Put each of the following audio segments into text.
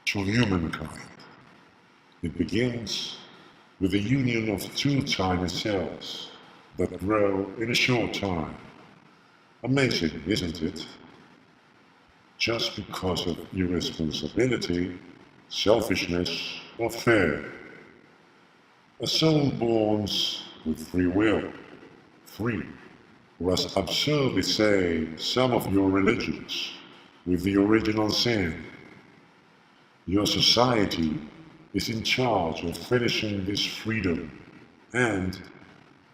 to humankind. It begins with the union of two tiny cells that grow in a short time. Amazing, isn't it? Just because of irresponsibility, selfishness, or fear. A soul born with free will, free, or as absurdly say some of your religions, with the original sin. Your society is in charge of finishing this freedom and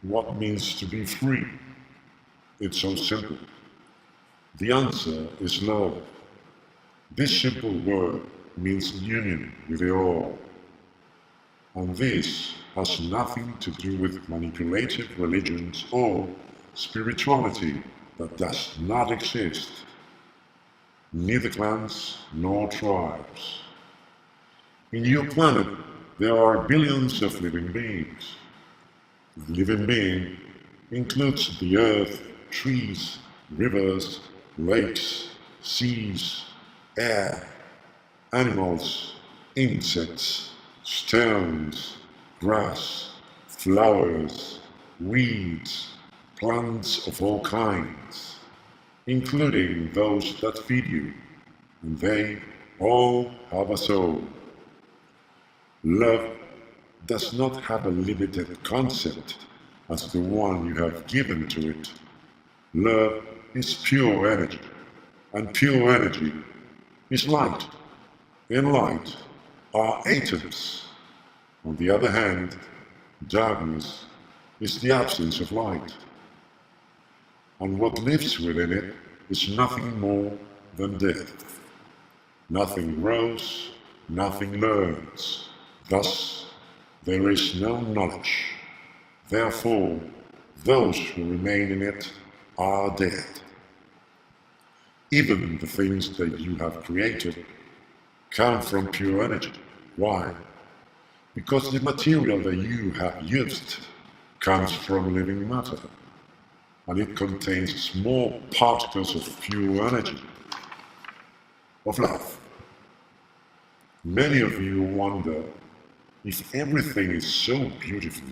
what means to be free. It's so simple. The answer is love. This simple word means union with the all. And this has nothing to do with manipulative religions or spirituality that does not exist. Neither clans nor tribes. In your planet, there are billions of living beings. The living being includes the earth, trees, rivers, lakes, seas, air, animals, insects, stones, grass, flowers, weeds, plants of all kinds, including those that feed you, and they all have a soul. Love does not have a limited concept as the one you have given to it. Love is pure energy, and pure energy is light. In light are atoms. On the other hand, darkness is the absence of light. And what lives within it is nothing more than death. Nothing grows, nothing learns. Thus, there is no knowledge. Therefore, those who remain in it are dead. Even the things that you have created come from pure energy. Why? Because the material that you have used comes from living matter, and it contains small particles of pure energy, of love. Many of you wonder, if everything is so beautiful,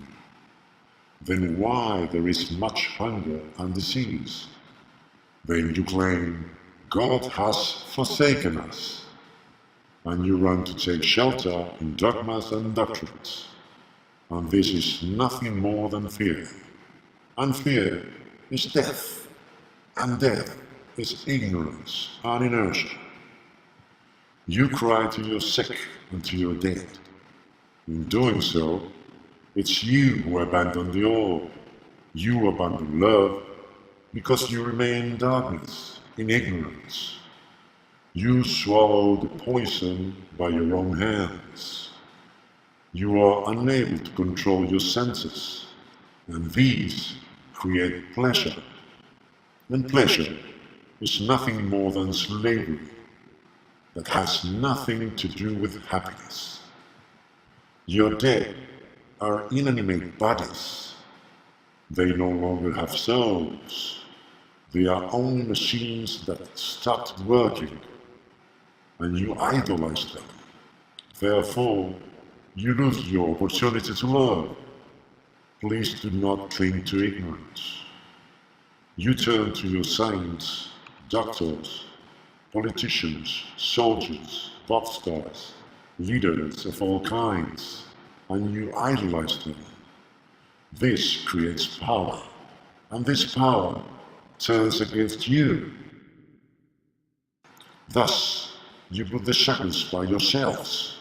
then why there is much hunger and disease? Then you claim God has forsaken us, and you run to take shelter in dogmas and doctrines. And this is nothing more than fear. And fear is death, and death is ignorance and inertia. You cry to your sick and to your dead. In doing so, it's you who abandon the all. You abandon love because you remain in darkness, in ignorance. You swallow the poison by your own hands. You are unable to control your senses, and these create pleasure. And pleasure is nothing more than slavery that has nothing to do with happiness. Your dead are inanimate bodies. They no longer have souls. They are only machines that stopped working, and you idolize them. Therefore, you lose your opportunity to love. Please do not cling to ignorance. You turn to your saints, doctors, politicians, soldiers, pop stars, leaders of all kinds, and you idolize them. This creates power, and this power turns against you. Thus, you put the shackles by yourselves.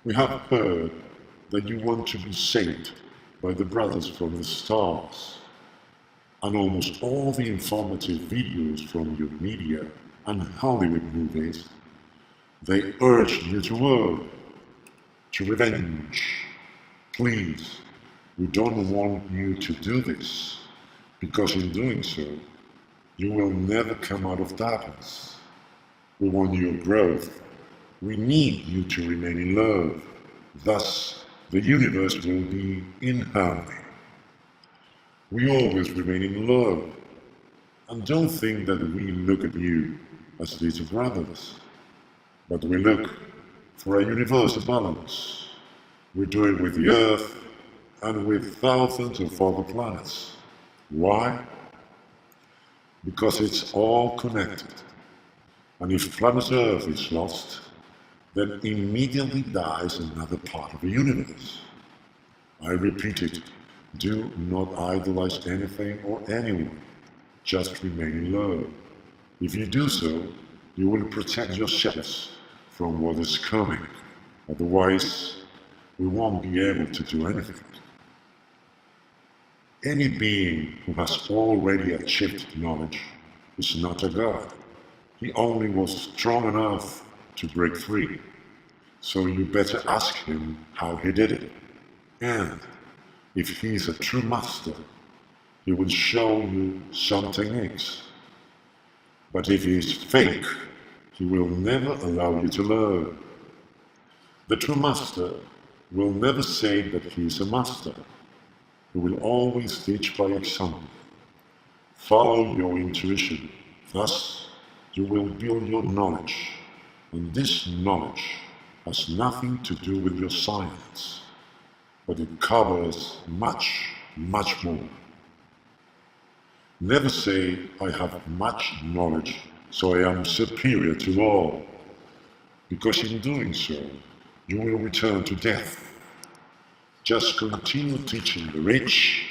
We have heard that you want to be saved by the brothers from the stars, and almost all the informative videos from your media and Hollywood movies, they urge you to work, to revenge. Please, we don't want you to do this, because in doing so, you will never come out of darkness. We want your growth. We need you to remain in love. Thus, the universe will be in harmony. We always remain in love. And don't think that we look at you as little brothers. But we look for a universal balance. We do it with the Earth and with thousands of other planets. Why? Because it's all connected. And if planet Earth is lost, then immediately dies another part of the universe. I repeat it, do not idolize anything or anyone. Just remain low. If you do so, you will protect yourselves from what is coming. Otherwise, we won't be able to do anything. Any being who has already achieved knowledge is not a god. He only was strong enough to break free. So you better ask him how he did it. And if he is a true master, he will show you some techniques. But if he is fake, he will never allow you to learn. The true master will never say that he is a master. He will always teach by example. Follow your intuition. Thus, you will build your knowledge. And this knowledge has nothing to do with your science, but it covers much, much more. Never say, I have much knowledge, so I am superior to all, because in doing so, you will return to death. Just continue teaching the rich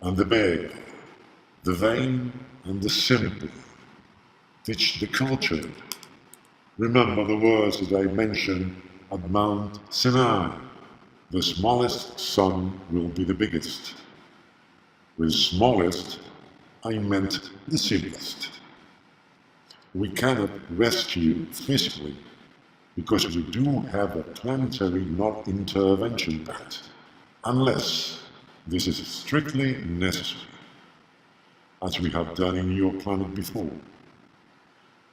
and the beggar, the vain and the simple. Teach the cultured. Remember the words that I mentioned at Mount Sinai. The smallest son will be the biggest. With smallest, I meant the simplest. We cannot rescue physically because we do have a planetary non-intervention pact, unless this is strictly necessary, as we have done in your planet before.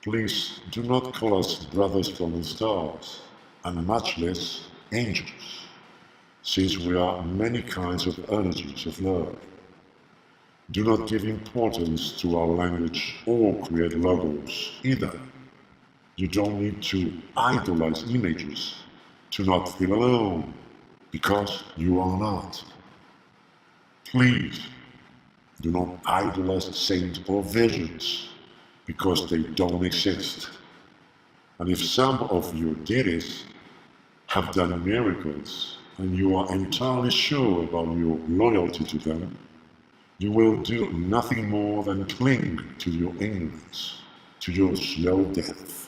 Please do not call us brothers from the stars, and much less angels, since we are many kinds of energies of love. Do not give importance to our language or create logos either. You don't need to idolize images to not feel alone, because you are not. Please do not idolize saints or visions, because they don't exist. And if some of your deities have done miracles, and you are entirely sure about your loyalty to them, you will do nothing more than cling to your ignorance, to your slow death.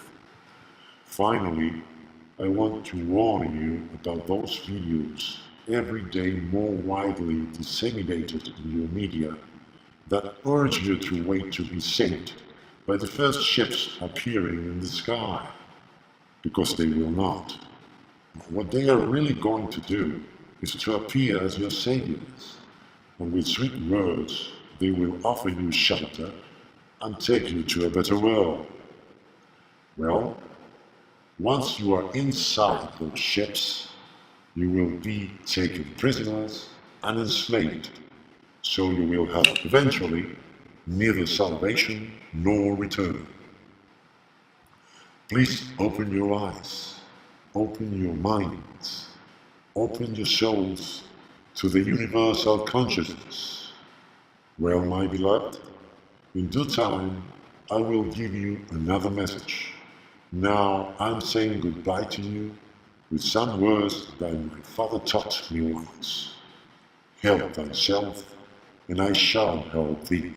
Finally, I want to warn you about those videos every day more widely disseminated in your media that urge you to wait to be saved by the first ships appearing in the sky, because they will not. What they are really going to do is to appear as your saviors, and with sweet words they will offer you shelter and take you to a better world. Well, once you are inside those ships, you will be taken prisoners and enslaved, so you will have eventually neither salvation nor return. Please open your eyes, open your minds, open your souls to the universal consciousness. Well, my beloved, in due time I will give you another message. Now I'm saying goodbye to you with some words that my father taught me once. Help thyself, and I shall help thee.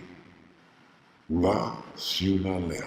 La Siuna Lea.